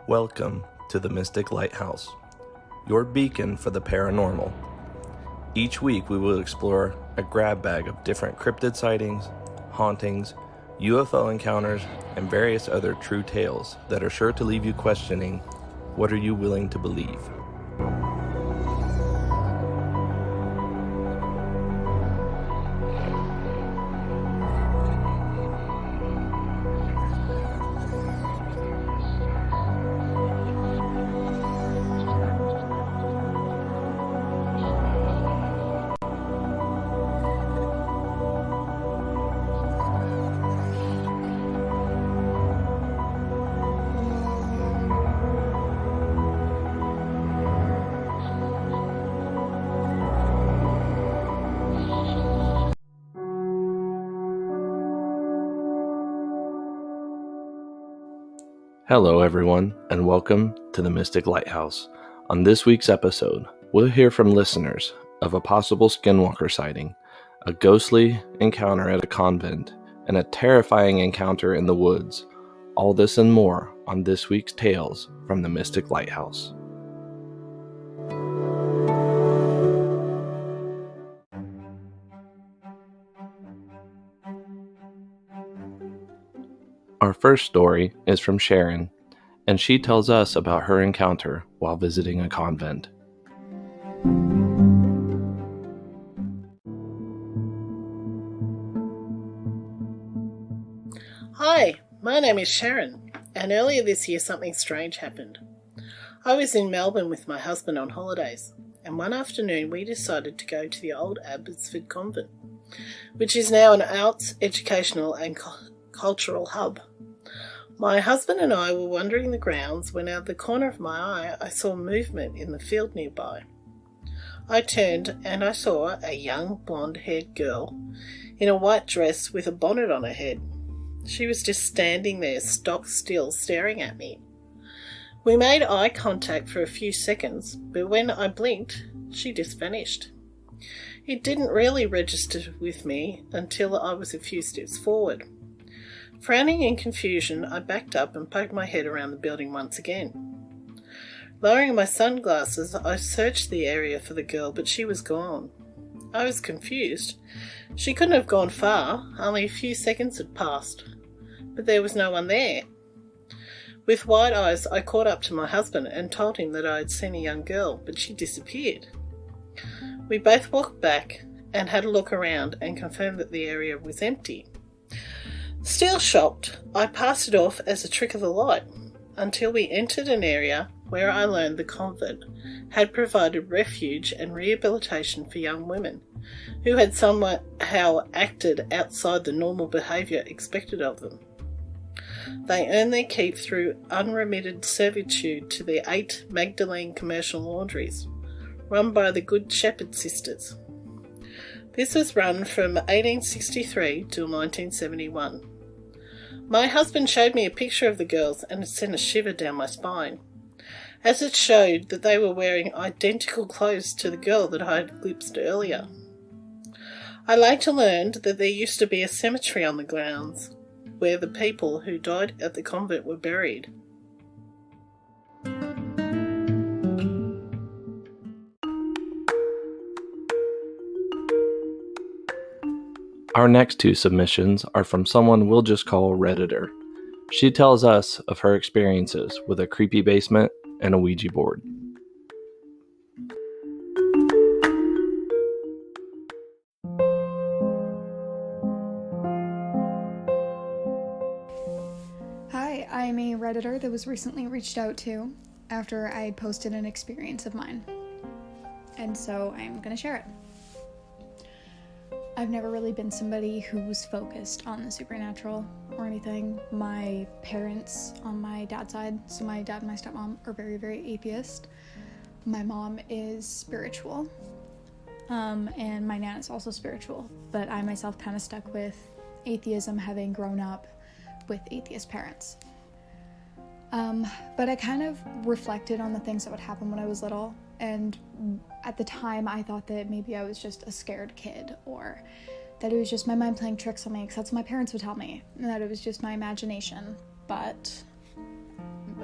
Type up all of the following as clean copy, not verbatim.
Welcome to the Mystic Lighthouse, your beacon for the paranormal. Each week we will explore a grab bag of different cryptid sightings, hauntings, UFO encounters, and various other true tales that are sure to leave you questioning, what are you willing to believe? Hello everyone, and welcome to the Mystic Lighthouse. On this week's episode, we'll hear from listeners of a possible skinwalker sighting, a ghostly encounter at a convent, and a terrifying encounter in the woods. All this and more on this week's Tales from the Mystic Lighthouse. Our first story is from Sharon, and she tells us about her encounter while visiting a convent. Hi, my name is Sharon, and earlier this year something strange happened. I was in Melbourne with my husband on holidays, and one afternoon we decided to go to the old Abbotsford Convent, which is now an arts, educational and cultural hub. My husband and I were wandering the grounds when out of the corner of my eye I saw movement in the field nearby. I turned and I saw a young blonde-haired girl in a white dress with a bonnet on her head. She was just standing there stock still staring at me. We made eye contact for a few seconds, but when I blinked, she just vanished. It didn't really register with me until I was a few steps forward. Frowning in confusion, I backed up and poked my head around the building once again. Lowering my sunglasses, I searched the area for the girl, but she was gone. I was confused. She couldn't have gone far, only a few seconds had passed, but there was no one there. With wide eyes, I caught up to my husband and told him that I had seen a young girl, but she disappeared. We both walked back and had a look around and confirmed that the area was empty. Still shocked, I passed it off as a trick of the light until we entered an area where I learned the convent had provided refuge and rehabilitation for young women who had somehow acted outside the normal behaviour expected of them. They earned their keep through unremitted servitude to the 8 Magdalene commercial laundries, run by the Good Shepherd sisters. This was run from 1863 till 1971. My husband showed me a picture of the girls and it sent a shiver down my spine, as it showed that they were wearing identical clothes to the girl that I had glimpsed earlier. I later learned that there used to be a cemetery on the grounds where the people who died at the convent were buried. Our next two submissions are from someone we'll just call Redditor. She tells us of her experiences with a creepy basement and a Ouija board. Hi, I'm a Redditor that was recently reached out to after I posted an experience of mine. And so I'm going to share it. I've never really been somebody who's focused on the supernatural or anything. My parents on my dad's side, so my dad and my stepmom, are very, very atheist. My mom is spiritual, and my nan is also spiritual, but I myself kind of stuck with atheism, having grown up with atheist parents. But I kind of reflected on the things that would happen when I was little, and at the time I thought that maybe I was just a scared kid, or that it was just my mind playing tricks on me, because that's what my parents would tell me, and that it was just my imagination. But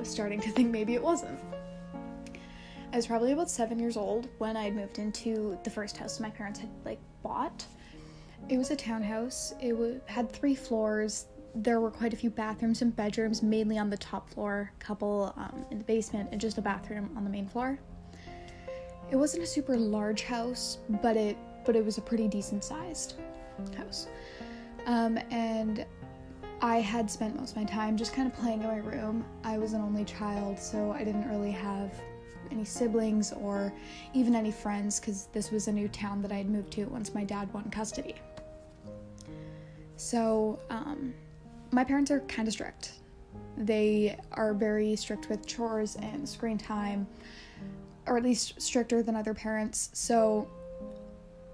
was starting to think maybe it wasn't. I was probably about 7 years old when I moved into the first house my parents had bought. It was a townhouse. It had 3 floors. There were quite a few bathrooms and bedrooms, mainly on the top floor, a couple in the basement, and just a bathroom on the main floor. It wasn't a super large house, but it was a pretty decent sized house. And I had spent most of my time just kind of playing in my room. I was an only child, so I didn't really have any siblings or even any friends, because this was a new town that I had moved to once my dad won custody. So, my parents are kind of strict. They are very strict with chores and screen time, or at least stricter than other parents. So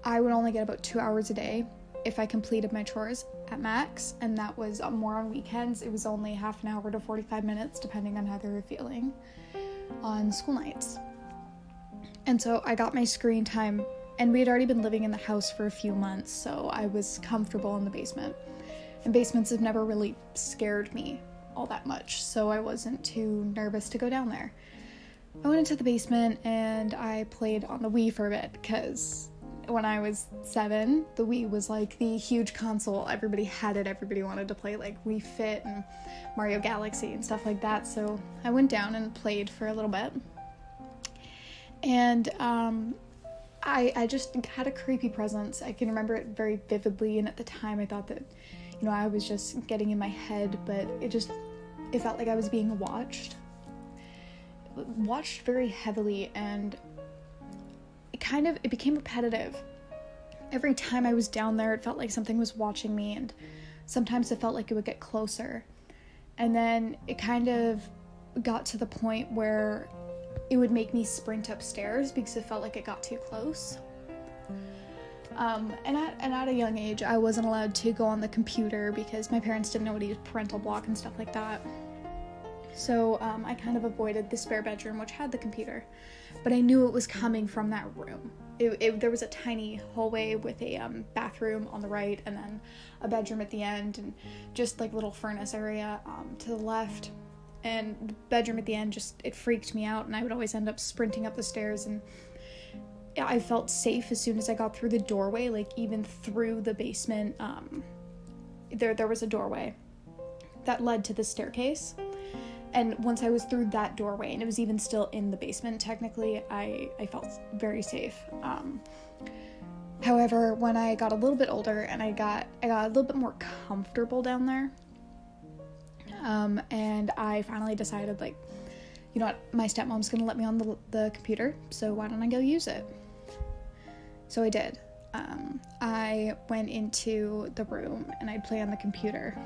I would only get about 2 hours a day if I completed my chores at max, and that was more on weekends. It was only half an hour to 45 minutes, depending on how they were feeling on school nights. And so I got my screen time, and we had already been living in the house for a few months, so I was comfortable in the basement. And basements have never really scared me all that much, so I wasn't too nervous to go down there. I went into the basement and I played on the Wii for a bit, because when I was 7, the Wii was the huge console. Everybody had it. Everybody wanted to play Wii Fit and Mario Galaxy and stuff like that. So I went down and played for a little bit. And I just had a creepy presence. I can remember it very vividly, and at the time I thought that, I was just getting in my head, but it felt like I was being watched very heavily, and it became repetitive. Every time I was down there, it felt like something was watching me, and sometimes it felt like it would get closer. And then it kind of got to the point where it would make me sprint upstairs because it felt like it got too close. And at a young age, I wasn't allowed to go on the computer because my parents didn't know how to use parental block and stuff like that. So I kind of avoided the spare bedroom, which had the computer, but I knew it was coming from that room. There was a tiny hallway with a bathroom on the right, and then a bedroom at the end, and just little furnace area to the left. And the bedroom at the end, it freaked me out, and I would always end up sprinting up the stairs, and I felt safe as soon as I got through the doorway, even through the basement. There was a doorway that led to the staircase. And once I was through that doorway, and it was even still in the basement, technically, I felt very safe. However, when I got a little bit older and I got a little bit more comfortable down there, and I finally decided, you know what, my stepmom's gonna let me on the computer, so why don't I go use it? So I did. I went into the room and I'd play on the computer.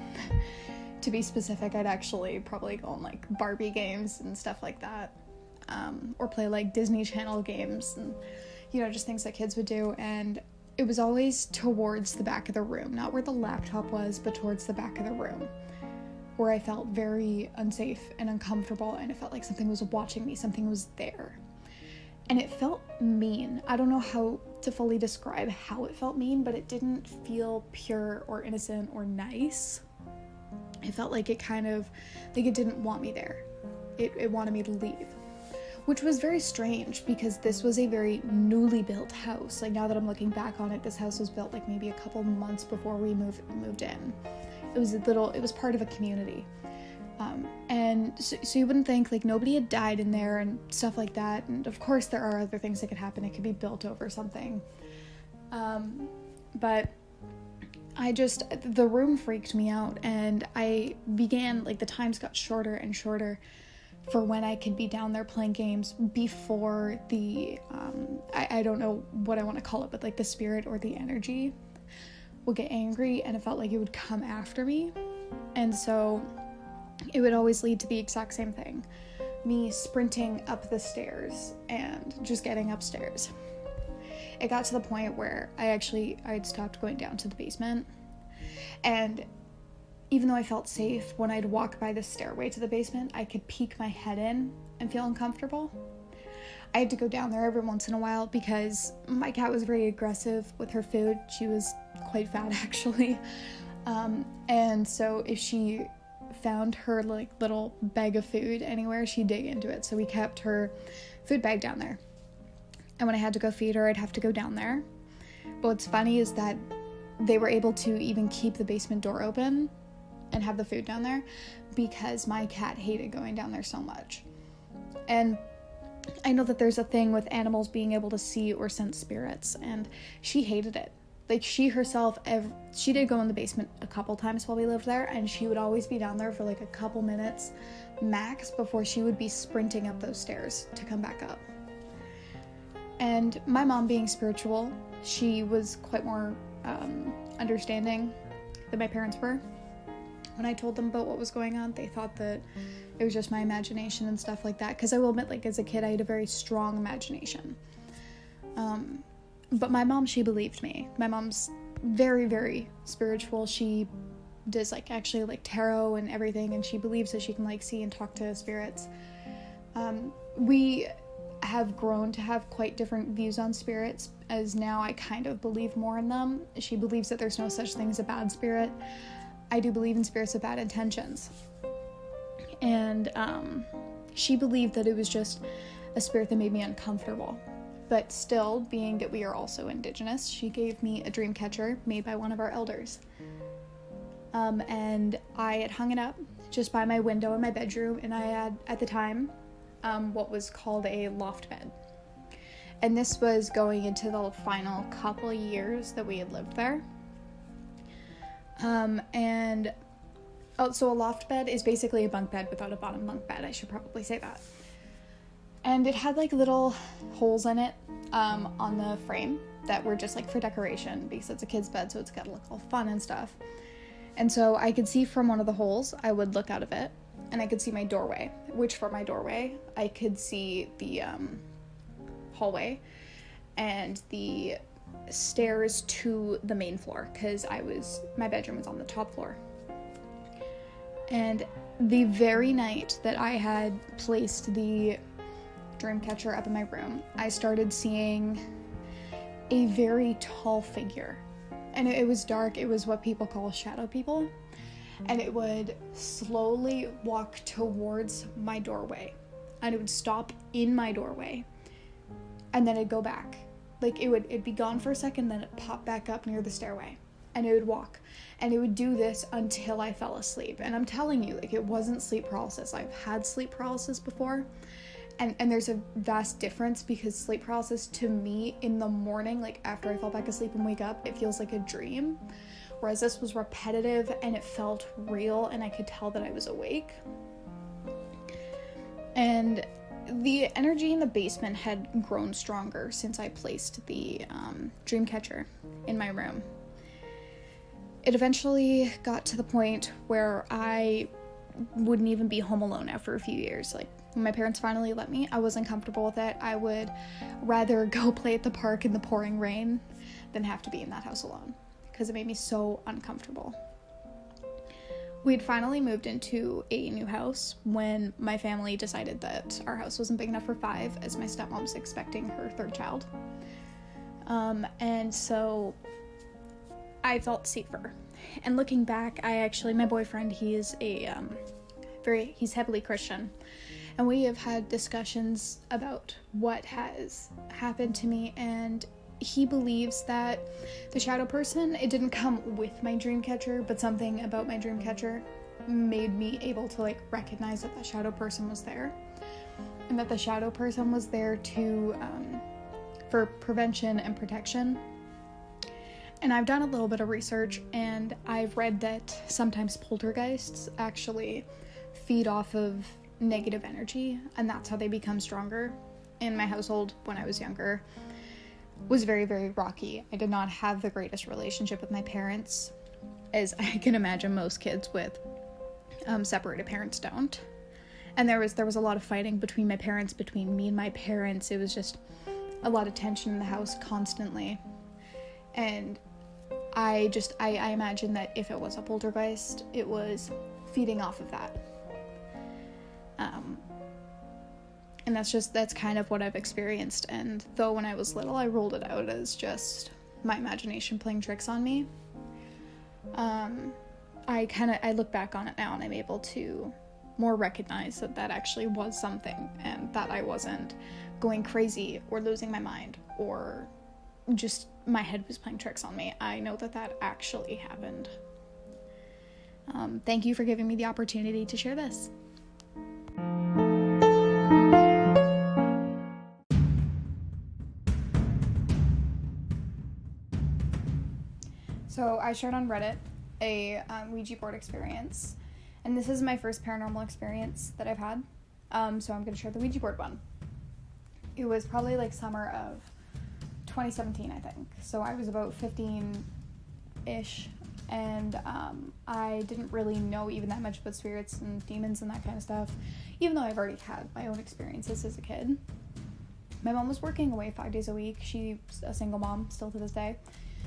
To be specific, I'd actually probably go on Barbie games and stuff like that, or play Disney Channel games and just things that kids would do. And it was always towards the back of the room, not where the laptop was, but towards the back of the room, where I felt very unsafe and uncomfortable, and it felt like something was watching me, something was there. And it felt mean. I don't know how to fully describe how it felt mean, but it didn't feel pure or innocent or nice. It felt like it it didn't want me there. It wanted me to leave, which was very strange because this was a very newly built house. Now that I'm looking back on it, this house was built maybe a couple months before we moved in. It was part of a community. And so you wouldn't think nobody had died in there and stuff like that. And of course there are other things that could happen. It could be built over something. But the room freaked me out, and I began, the times got shorter and shorter for when I could be down there playing games before the, I don't know what I want to call it, but the spirit or the energy would get angry, and it felt like it would come after me. And so it would always lead to the exact same thing, me sprinting up the stairs and just getting upstairs. It got to the point where I'd stopped going down to the basement, and even though I felt safe, when I'd walk by the stairway to the basement, I could peek my head in and feel uncomfortable. I had to go down there every once in a while because my cat was very aggressive with her food. She was quite fat, actually. And so if she found her like little bag of food anywhere, she'd dig into it. So we kept her food bag down there. And when I had to go feed her, I'd have to go down there. But what's funny is that they were able to even keep the basement door open and have the food down there because my cat hated going down there so much. And I know that there's a thing with animals being able to see or sense spirits, and she hated it. Like, she herself, she did go in the basement a couple times while we lived there, and she would always be down there for like a couple minutes max before she would be sprinting up those stairs to come back up. And my mom, being spiritual, she was quite more understanding than my parents were. When I told them about what was going on, they thought that it was just my imagination and stuff like that. Because I will admit, like, as a kid, I had a very strong imagination. But my mom, she believed me. My mom's very, very spiritual. She does, like, actually, like, tarot and everything. And she believes that she can, like, see and talk to spirits. We have grown to have quite different views on spirits, as now I kind of believe more in them. She believes that there's no such thing as a bad spirit. I do believe in spirits with bad intentions. And she believed that it was just a spirit that made me uncomfortable. But still, being that we are also indigenous, she gave me a dream catcher made by one of our elders. And I had hung it up just by my window in my bedroom, and I had, at the time, what was called a loft bed. And this was going into the final couple of years that we had lived there. So a loft bed is basically a bunk bed without a bottom bunk bed. I should probably say that. And it had like little holes in it on the frame that were just like for decoration, because it's a kid's bed, so it's got to look all fun and stuff. And so I could see from one of the holes, I would look out of it, and I could see my doorway, which from my doorway, I could see the hallway and the stairs to the main floor, because my bedroom was on the top floor. And the very night that I had placed the dream catcher up in my room, I started seeing a very tall figure. And it was dark. It was what people call shadow people. And it would slowly walk towards my doorway. And it would stop in my doorway. And then it'd go back. Like, it'd be gone for a second, then it'd pop back up near the stairway. And it would walk. And it would do this until I fell asleep. And I'm telling you, like, it wasn't sleep paralysis. I've had sleep paralysis before. And there's a vast difference, because sleep paralysis to me in the morning, like after I fall back asleep and wake up, it feels like a dream. Whereas this was repetitive and it felt real, and I could tell that I was awake. And the energy in the basement had grown stronger since I placed the dream catcher in my room. It eventually got to the point where I wouldn't even be home alone after a few years. Like, when my parents finally let me, I wasn't comfortable with it. I would rather go play at the park in the pouring rain than have to be in that house alone, because it made me so uncomfortable. We'd finally moved into a new house when my family decided that our house wasn't big enough for 5, as my stepmom was expecting her 3rd child. And so I felt safer. And looking back, my boyfriend, he's heavily Christian. And we have had discussions about what has happened to me, and he believes that the shadow person, it didn't come with my dream catcher, but something about my dream catcher made me able to like recognize that the shadow person was there, and that the shadow person was there to for prevention and protection. And I've done a little bit of research, and I've read that sometimes poltergeists actually feed off of negative energy, and that's how they become stronger. In my household, when I was younger, was very, very rocky. I did not have the greatest relationship with my parents, as I can imagine most kids with separated parents don't. And there was a lot of fighting between me and my parents. It was just a lot of tension in the house constantly. And I imagine that if it was a poltergeist, it was feeding off of that. And that's kind of what I've experienced. And though when I was little, I rolled it out as just my imagination playing tricks on me. I look back on it now and I'm able to more recognize that actually was something, and that I wasn't going crazy or losing my mind or just my head was playing tricks on me. I know that actually happened. Thank you for giving me the opportunity to share this. So I shared on Reddit a Ouija board experience, and this is my first paranormal experience that I've had, so I'm going to share the Ouija board one. It was probably like summer of 2017, I think, so I was about 15-ish, and I didn't really know even that much about spirits and demons and that kind of stuff, even though I've already had my own experiences as a kid. My mom was working away 5 days a week. She's a single mom still to this day.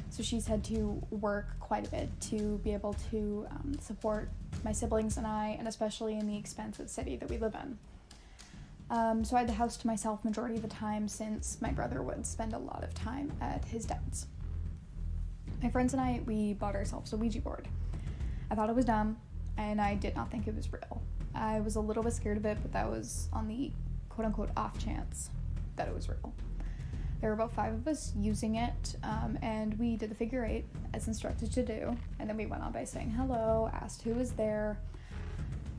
So she's had to work quite a bit to be able to support my siblings and I, and especially in the expensive city that we live in. So I had the house to myself majority of the time, since my brother would spend a lot of time at his dad's. My friends and I, we bought ourselves a Ouija board. I thought it was dumb, and I did not think it was real. I was a little bit scared of it, but that was on the quote-unquote off chance that it was real. There were about 5 of us using it, and we did the figure 8 as instructed to do, and then we went on by saying hello, asked who was there,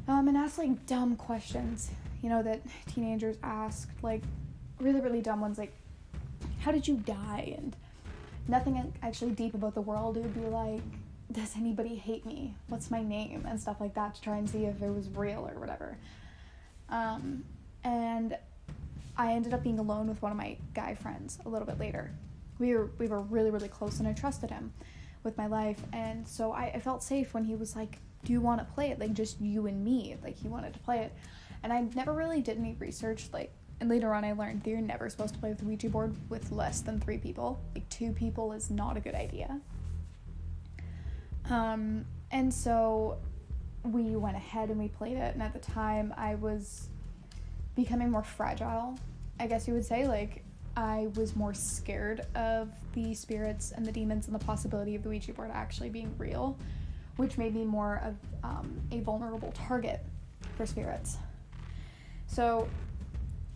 and asked like dumb questions, that teenagers asked, like really, really dumb ones, like how did you die, and nothing actually deep about the world. It would be like, does anybody hate me? What's my name? And stuff like that, to try and see if it was real or whatever. And I ended up being alone with one of my guy friends a little bit later. We were really, really close, and I trusted him with my life, and so I felt safe when he was like, do you want to play it? Like, just you and me. Like, he wanted to play it. And I never really did any research, and later on I learned that you're never supposed to play with a Ouija board with less than 3 people. Like, 2 people is not a good idea. And so we went ahead and we played it, and at the time I was becoming more fragile, I guess you would say. Like, I was more scared of the spirits and the demons and the possibility of the Ouija board actually being real, which made me more of a vulnerable target for spirits. So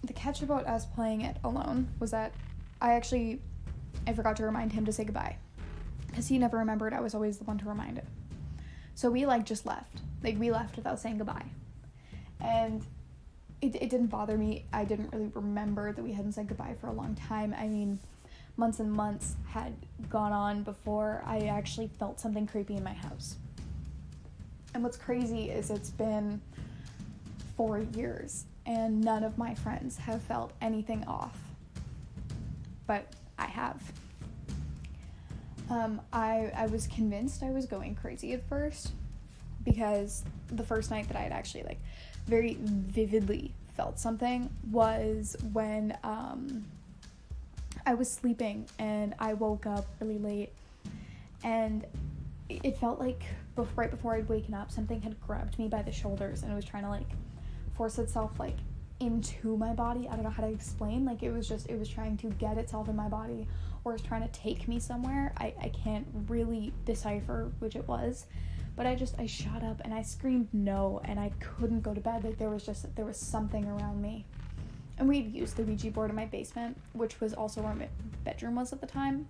the catch about us playing it alone was that I forgot to remind him to say goodbye, because he never remembered. I was always the one to remind him. So we just left. We left without saying goodbye. And it didn't bother me. I didn't really remember that we hadn't said goodbye for a long time. I mean, months and months had gone on before I actually felt something creepy in my house. And what's crazy is it's been 4 years, and none of my friends have felt anything off. But I have. I was convinced I was going crazy at first, because the first night that I had actually very vividly felt something was when I was sleeping and I woke up really late, and it felt like right before I'd waken up, something had grabbed me by the shoulders and it was trying to force itself into my body. I don't know how to explain. It was trying to get itself in my body, or it's trying to take me somewhere. I can't really decipher which it was. But I shot up and I screamed no, and I couldn't go to bed. There was something around me. And we'd used the Ouija board in my basement, which was also where my bedroom was at the time.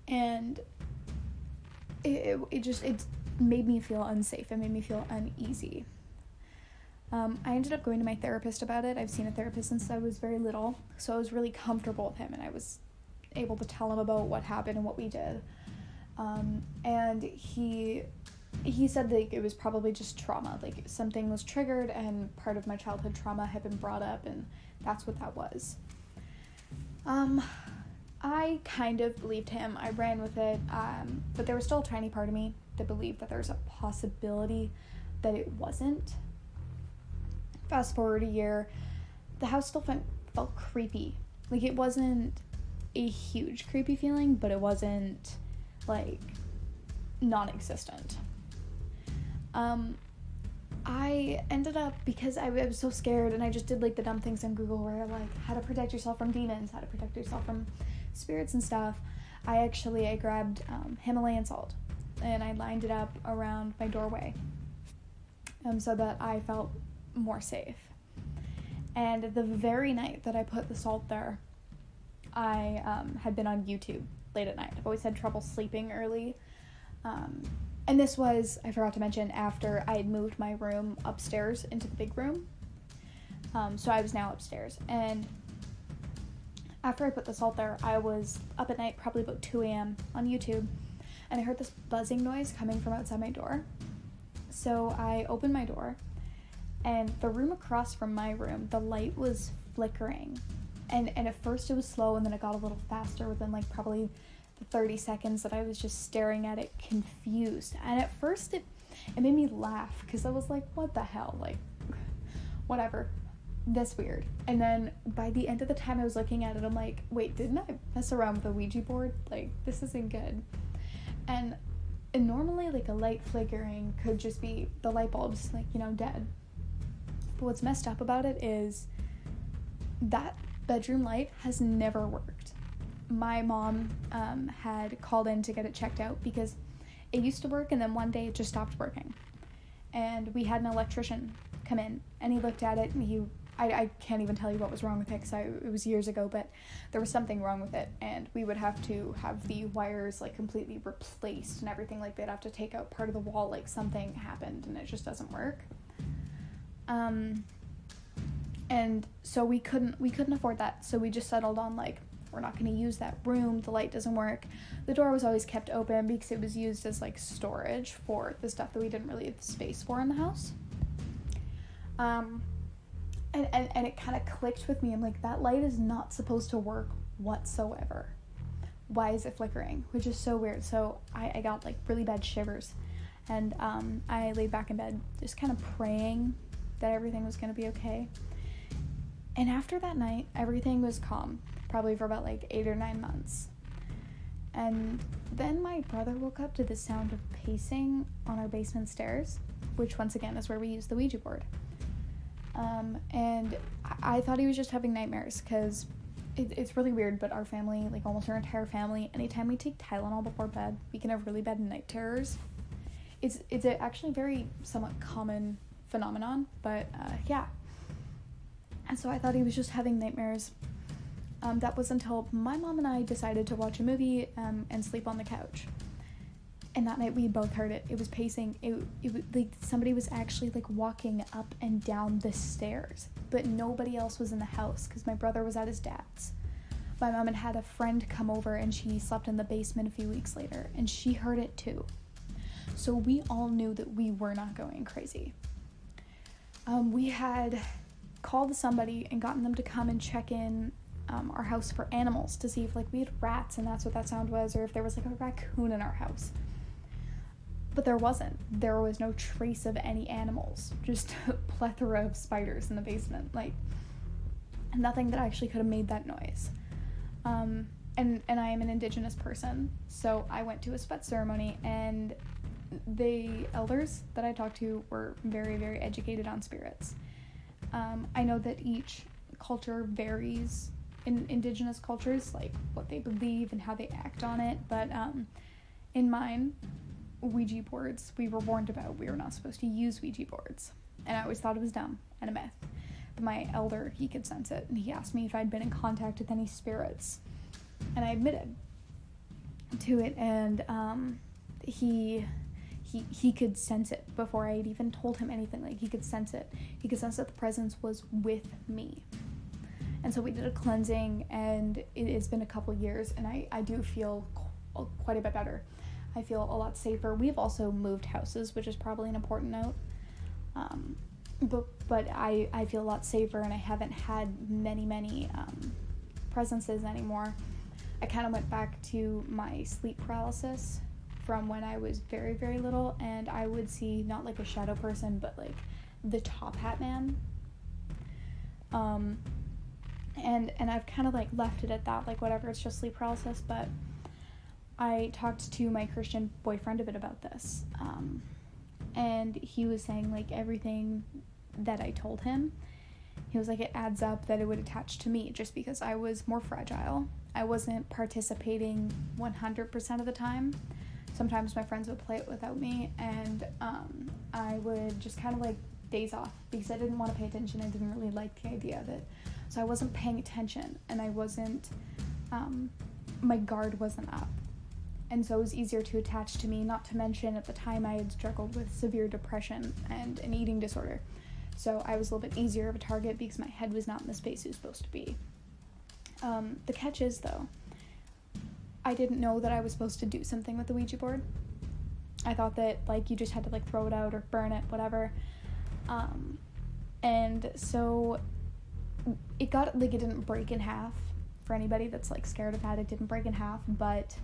And it made me feel unsafe. It made me feel uneasy. I ended up going to my therapist about it. I've seen a therapist since I was very little, so I was really comfortable with him, and I was able to tell him about what happened and what we did. And he said that it was probably just trauma, something was triggered and part of my childhood trauma had been brought up, and that's what that was. I kind of believed him. I ran with it, but there was still a tiny part of me that believed that there's a possibility that it wasn't. Fast forward a year, the house still felt creepy. It wasn't a huge creepy feeling, but it wasn't non-existent. I ended up, because I was so scared, and I just did the dumb things on Google where how to protect yourself from demons, how to protect yourself from spirits and stuff. I grabbed Himalayan salt, and I lined it up around my doorway so that I felt more safe. And the very night that I put the salt there, I had been on YouTube late at night. I've always had trouble sleeping early. And this was, I forgot to mention, after I had moved my room upstairs into the big room. So I was now upstairs. And after I put the salt there, I was up at night, probably about 2 a.m. on YouTube. And I heard this buzzing noise coming from outside my door. So I opened my door. And the room across from my room, the light was flickering. And at first it was slow, and then it got a little faster within like probably the 30 seconds that I was just staring at it confused. And at first it made me laugh, because I was like, what the hell? Like, whatever. That's weird. And then by the end of the time I was looking at it, I'm like, wait, didn't I mess around with the Ouija board? Like, this isn't good. And normally like a light flickering could just be the light bulbs, like, dead. But what's messed up about it is that bedroom light has never worked. My mom had called in to get it checked out because it used to work, and then one day it just stopped working. And we had an electrician come in, and he looked at it, and I can't even tell you what was wrong with it, because it was years ago, but there was something wrong with it, and we would have to have the wires like completely replaced and everything. Like, they'd have to take out part of the wall, like something happened, and it just doesn't work. And so we couldn't afford that, so we just settled on, like, we're not going to use that room, the light doesn't work. The door was always kept open because it was used as like storage for the stuff that we didn't really have space for in the house. And it kind of clicked with me. I'm like, that light is not supposed to work whatsoever. Why is it flickering? Which is so weird. So I got like really bad shivers, and I laid back in bed just kind of praying that everything was going to be okay. And after that night, everything was calm, probably for about like 8 or 9 months. And then my brother woke up to the sound of pacing on our basement stairs, which once again is where we use the Ouija board. And I thought he was just having nightmares, because it's really weird, but our family, like almost our entire family, anytime we take Tylenol before bed, we can have really bad night terrors. It's actually very somewhat common phenomenon, but yeah. And so I thought he was just having nightmares. That was until my mom and I decided to watch a movie and sleep on the couch. And that night we both heard it. It was pacing. It was like somebody was actually like walking up and down the stairs, but nobody else was in the house because my brother was at his dad's. My mom had a friend come over, and she slept in the basement a few weeks later, and she heard it too. So we all knew that we were not going crazy. We had called somebody and gotten them to come and check in our house for animals to see if like we had rats and that's what that sound was, or if there was like a raccoon in our house. But there wasn't. There was no trace of any animals, just a plethora of spiders in the basement, like nothing that actually could have made that noise. And I am an Indigenous person, so I went to a sweat ceremony, and the elders that I talked to were very, very educated on spirits. I know that each culture varies in Indigenous cultures, like what they believe and how they act on it, but in mine, Ouija boards, we were warned about. We were not supposed to use Ouija boards, and I always thought it was dumb and a myth. But my elder, he could sense it, and he asked me if I'd been in contact with any spirits, and I admitted to it, and he could sense it before I had even told him anything. Like, he could sense it. He could sense that the presence was with me. And so we did a cleansing, and it has been a couple years, and I do feel quite a bit better. I feel a lot safer. We've also moved houses, which is probably an important note. But I feel a lot safer, and I haven't had many presences anymore. I kind of went back to my sleep paralysis from when I was very, very little, and I would see not like a shadow person, but like the top hat man. And I've kind of like left it at that, like whatever, it's just sleep paralysis. But I talked to my Christian boyfriend a bit about this, and he was saying like everything that I told him, he was like, it adds up that it would attach to me just because I was more fragile. I wasn't participating 100% of the time, sometimes my friends would play it without me, and I would just kind of like daze off because I didn't want to pay attention. I didn't really like the idea of it. So I wasn't paying attention, and I wasn't, my guard wasn't up. And so it was easier to attach to me, not to mention at the time I had struggled with severe depression and an eating disorder. So I was a little bit easier of a target because my head was not in the space it was supposed to be. The catch is, though, I didn't know that I was supposed to do something with the Ouija board. I thought that, like, you just had to, like, throw it out or burn it, whatever. And so it got, like, it didn't break in half. For anybody that's, like, scared of that, it didn't break in half, but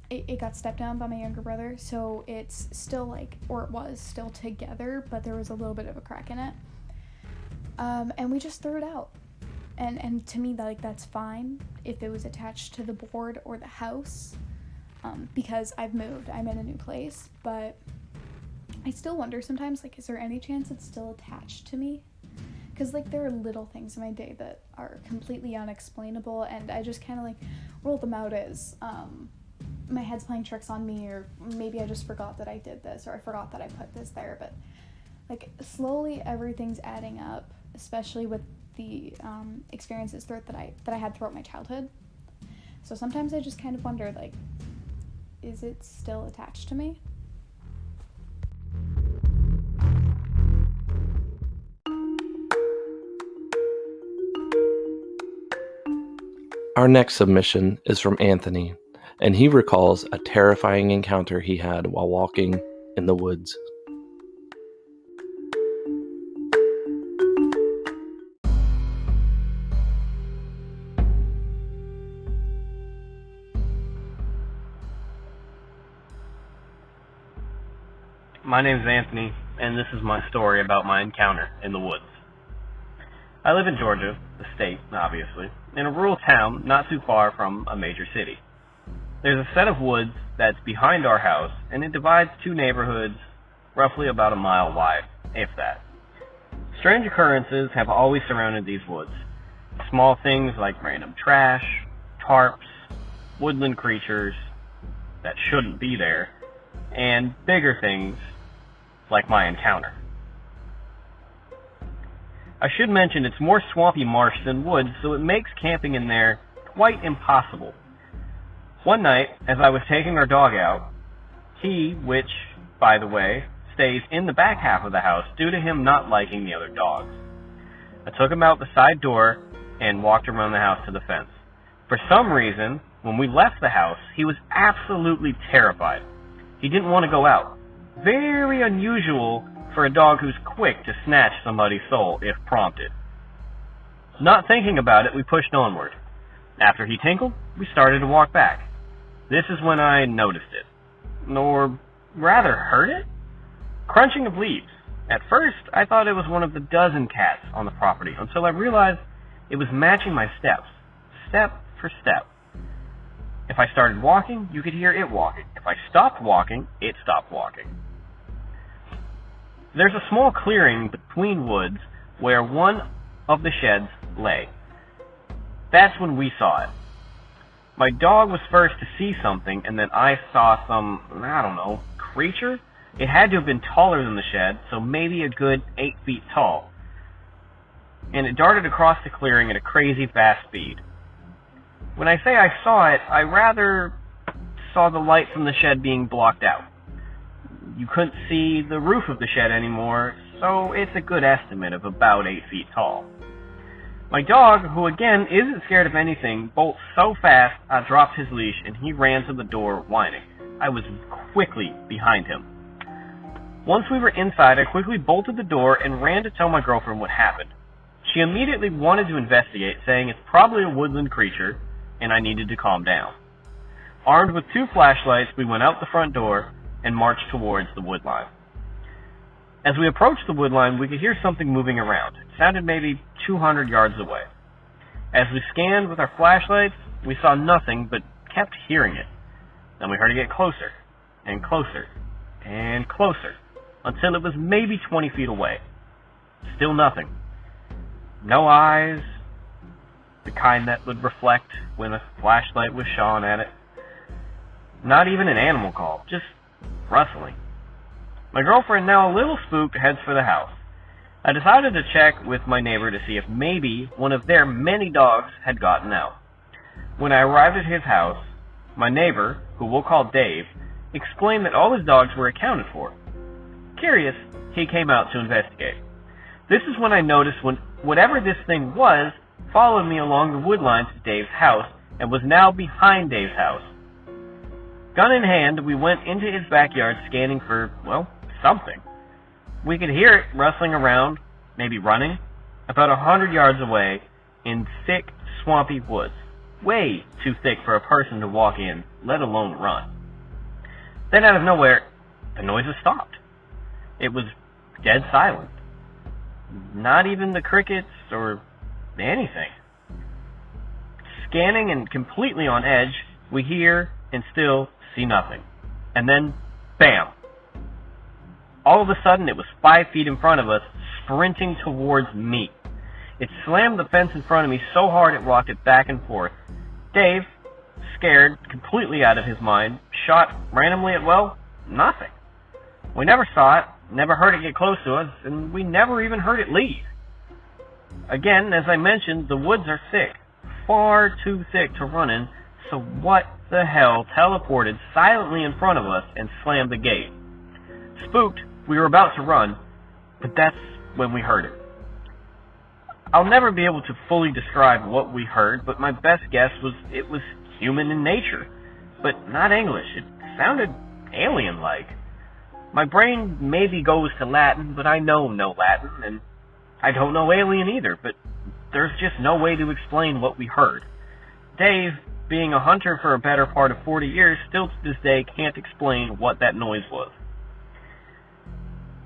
it got stepped on by my younger brother, so it's still, like, or it was still together, but there was a little bit of a crack in it. And we just threw it out. And to me, like, that's fine if it was attached to the board or the house, because I've moved, I'm in a new place, but I still wonder sometimes, like, is there any chance it's still attached to me? Because, like, there are little things in my day that are completely unexplainable, and I just kind of, like, roll them out as, my head's playing tricks on me, or maybe I just forgot that I did this, or I forgot that I put this there, but, like, slowly everything's adding up, especially with the, experiences that I had throughout my childhood. So sometimes I just kind of wonder, like, is it still attached to me? Our next submission is from Anthony, and he recalls a terrifying encounter he had while walking in the woods. My name's Anthony, and this is my story about my encounter in the woods. I live in Georgia, the state, obviously, in a rural town not too far from a major city. There's a set of woods that's behind our house, and it divides two neighborhoods roughly about a mile wide, if that. Strange occurrences have always surrounded these woods. Small things like random trash, tarps, woodland creatures that shouldn't be there, and bigger things like my encounter. I should mention it's more swampy marsh than woods, so it makes camping in there quite impossible. One night, as I was taking our dog out, which, by the way, stays in the back half of the house due to him not liking the other dogs. I took him out the side door and walked around the house to the fence. For some reason, when we left the house, he was absolutely terrified. He didn't want to go out. Very unusual for a dog who's quick to snatch somebody's soul if prompted. Not thinking about it, we pushed onward. After he tinkled, we started to walk back. This is when I noticed it. Or rather, heard it? Crunching of leaves. At first, I thought it was one of the dozen cats on the property, until I realized it was matching my steps, step for step. If I started walking, you could hear it walking. If I stopped walking, it stopped walking. There's a small clearing between woods where one of the sheds lay. That's when we saw it. My dog was first to see something, and then I saw some, creature? It had to have been taller than the shed, so maybe a good 8 feet tall. And it darted across the clearing at a crazy fast speed. When I say I saw it, I rather saw the light from the shed being blocked out. You couldn't see the roof of the shed anymore, so it's a good estimate of about 8 feet tall. My dog, who again isn't scared of anything, bolts so fast I dropped his leash and he ran to the door whining. I was quickly behind him. Once we were inside, I quickly bolted the door and ran to tell my girlfriend what happened. She immediately wanted to investigate, saying it's probably a woodland creature and I needed to calm down. Armed with 2 flashlights, we went out the front door and marched towards the wood line. As we approached the wood line, we could hear something moving around. It sounded maybe 200 yards away. As we scanned with our flashlights, we saw nothing but kept hearing it. Then we heard it get closer, and closer, and closer, until it was maybe 20 feet away. Still nothing. No eyes, the kind that would reflect when a flashlight was shone at it. Not even an animal call, just rustling. My girlfriend, now a little spooked, heads for the house. I decided to check with my neighbor to see if maybe one of their many dogs had gotten out. When I arrived at his house, my neighbor, who we'll call Dave, explained that all his dogs were accounted for. Curious, he came out to investigate. This is when I noticed when whatever this thing was followed me along the wood lines to Dave's house and was now behind Dave's house. Gun in hand, we went into his backyard scanning for, well, something. We could hear it rustling around, maybe running, about 100 yards away in thick, swampy woods. Way too thick for a person to walk in, let alone run. Then out of nowhere, the noises stopped. It was dead silent. Not even the crickets or anything. Scanning and completely on edge, we hear and still see nothing. And then, bam! All of a sudden, it was 5 feet in front of us, sprinting towards me. It slammed the fence in front of me so hard it rocked it back and forth. Dave, scared, completely out of his mind, shot randomly at, well, nothing. We never saw it, never heard it get close to us, and we never even heard it leave. Again, as I mentioned, the woods are thick, far too thick to run in, so what the hell teleported silently in front of us and slammed the gate? Spooked, we were about to run, but that's when we heard it. I'll never be able to fully describe what we heard, but my best guess was it was human in nature, but not English. It sounded alien-like. My brain maybe goes to Latin, but I know no Latin, and I don't know alien either, but there's just no way to explain what we heard. Dave, being a hunter for a better part of 40 years, still to this day can't explain what that noise was.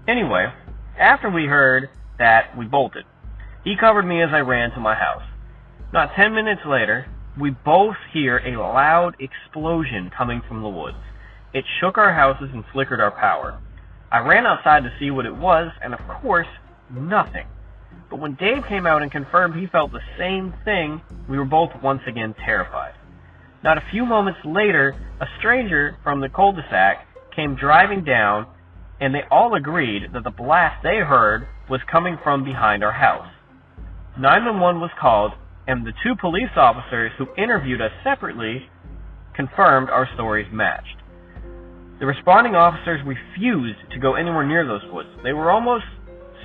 Anyway, after we heard that, we bolted. He covered me as I ran to my house. Not 10 minutes later, we both hear a loud explosion coming from the woods. It shook our houses and flickered our power. I ran outside to see what it was, and of course, nothing. But when Dave came out and confirmed he felt the same thing, we were both once again terrified. Not a few moments later, a stranger from the cul-de-sac came driving down, and they all agreed that the blast they heard was coming from behind our house. 911 was called, and the 2 police officers who interviewed us separately confirmed our stories matched. The responding officers refused to go anywhere near those woods. They were almost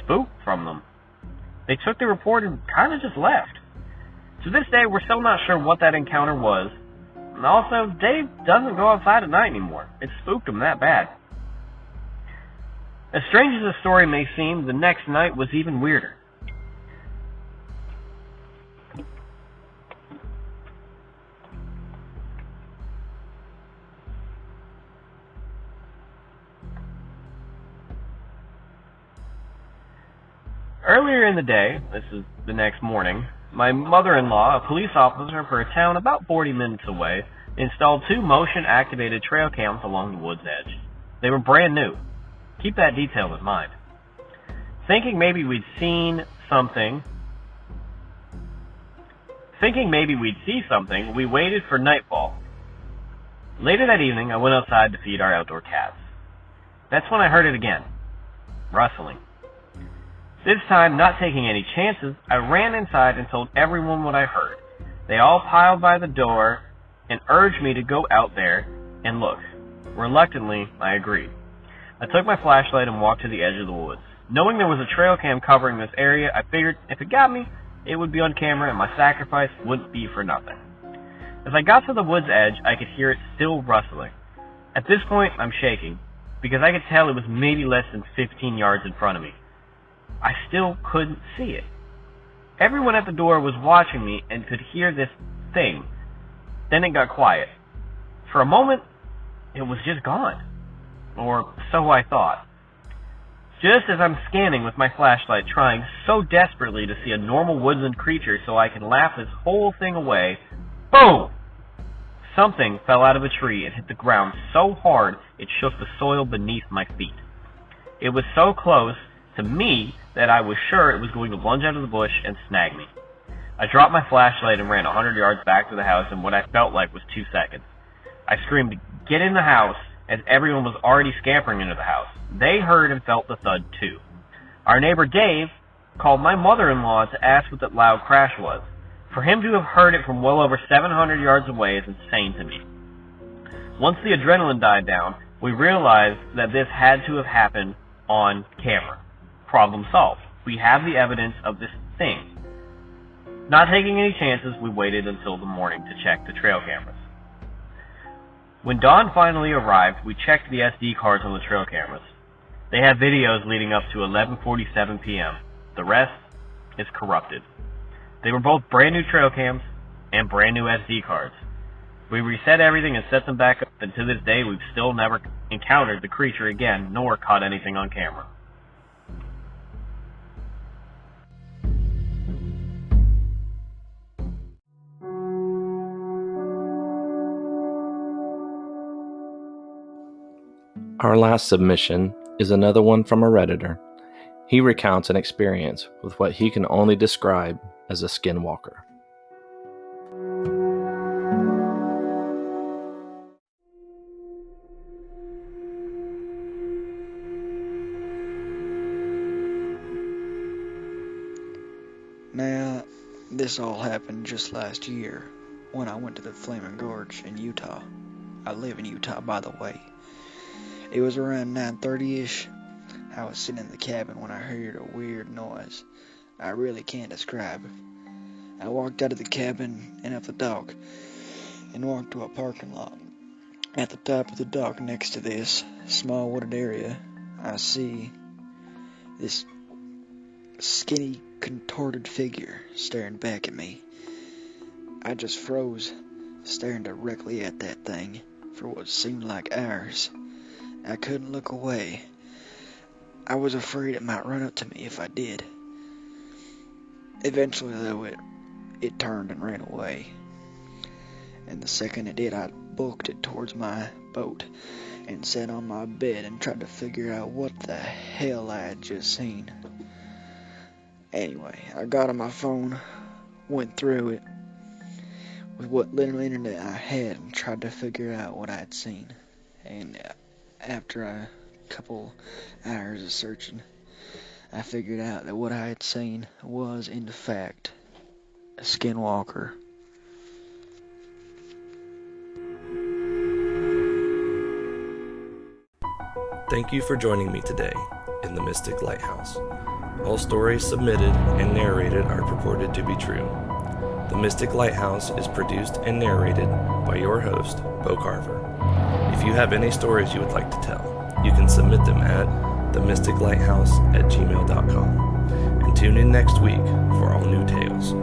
spooked from them. They took the report and kind of just left. To this day, we're still not sure what that encounter was. And also, Dave doesn't go outside at night anymore. It spooked him that bad. As strange as the story may seem, the next night was even weirder. Earlier in the day, this is the next morning, my mother-in-law, a police officer for a town about 40 minutes away, installed 2 motion-activated trail cams along the wood's edge. They were brand new. Keep that detail in mind. Thinking maybe we'd see something, we waited for nightfall. Later that evening, I went outside to feed our outdoor cats. That's when I heard it again. Rustling. This time, not taking any chances, I ran inside and told everyone what I heard. They all piled by the door and urged me to go out there and look. Reluctantly, I agreed. I took my flashlight and walked to the edge of the woods. Knowing there was a trail cam covering this area, I figured if it got me, it would be on camera and my sacrifice wouldn't be for nothing. As I got to the wood's edge, I could hear it still rustling. At this point, I'm shaking, because I could tell it was maybe less than 15 yards in front of me. I still couldn't see it. Everyone at the door was watching me and could hear this thing. Then it got quiet. For a moment, it was just gone. Or so I thought. Just as I'm scanning with my flashlight, trying so desperately to see a normal woodland creature so I can laugh this whole thing away, boom! Something fell out of a tree and hit the ground so hard it shook the soil beneath my feet. It was so close to me that I was sure it was going to lunge out of the bush and snag me. I dropped my flashlight and ran 100 yards back to the house in what I felt like was 2 seconds. I screamed get in the house as everyone was already scampering into the house. They heard and felt the thud too. Our neighbor Dave called my mother-in-law to ask what that loud crash was. For him to have heard it from well over 700 yards away is insane to me. Once the adrenaline died down, we realized that this had to have happened on camera. Problem solved. We have the evidence of this thing. Not taking any chances, we waited until the morning to check the trail cameras. When dawn finally arrived, we checked the SD cards on the trail cameras. They have videos leading up to 11:47 p.m. The rest is corrupted. They were both brand new trail cams and brand new SD cards. We reset everything and set them back up, and to this day we've still never encountered the creature again, nor caught anything on camera. Our last submission is another one from a Redditor. He recounts an experience with what he can only describe as a skinwalker. Now, this all happened just last year when I went to the Flaming Gorge in Utah. I live in Utah, by the way. It was around 9:30ish. I was sitting in the cabin when I heard a weird noise I really can't describe. I walked out of the cabin and up the dock and walked to a parking lot. At the top of the dock next to this small wooded area, I see this skinny, contorted figure staring back at me. I just froze, staring directly at that thing for what seemed like hours. I couldn't look away. I was afraid it might run up to me if I did. Eventually, though, it turned and ran away. And the second it did, I booked it towards my boat and sat on my bed and tried to figure out what the hell I had just seen. Anyway, I got on my phone, went through it with what little internet I had and tried to figure out what I had seen. And after a couple hours of searching, I figured out that what I had seen was, in fact, a skinwalker. Thank you for joining me today in the Mystic Lighthouse. All stories submitted and narrated are purported to be true. The Mystic Lighthouse is produced and narrated by your host, Bo Carver. If you have any stories you would like to tell, you can submit them at themysticlighthouse@gmail.com. And tune in next week for all new tales.